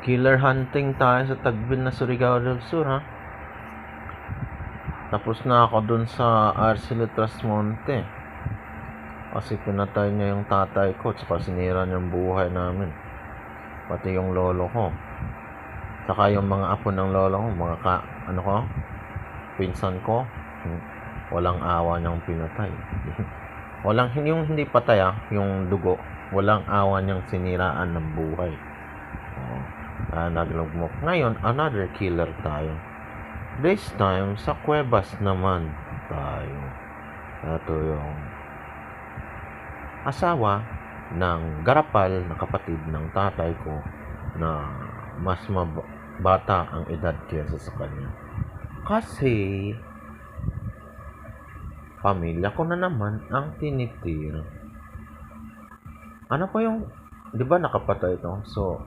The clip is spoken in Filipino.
Killer hunting tayo sa Tagbin na Surigao del Sur, ha? Tapos na ako dun sa Arcelo Trasmonte. Kasi pinatay niya yung tatay ko, tsaka sinira niya yung buhay namin. Pati yung lolo ko. Tsaka yung mga apo ng lolo ko, pinsan ko, walang awa niyang pinatay. Yung hindi patay, yung dugo, walang awa niyang siniraan ng buhay. Naglugmok. Ngayon, another killer tayo. This time, sa Cuevas naman tayo. Ito yung asawa ng garapal na kapatid ng tatay ko na mas bata ang edad kesa sa kanya. Kasi pamilya ko na naman ang tinitir. Ano pa yung, di ba nakapatay ito? So,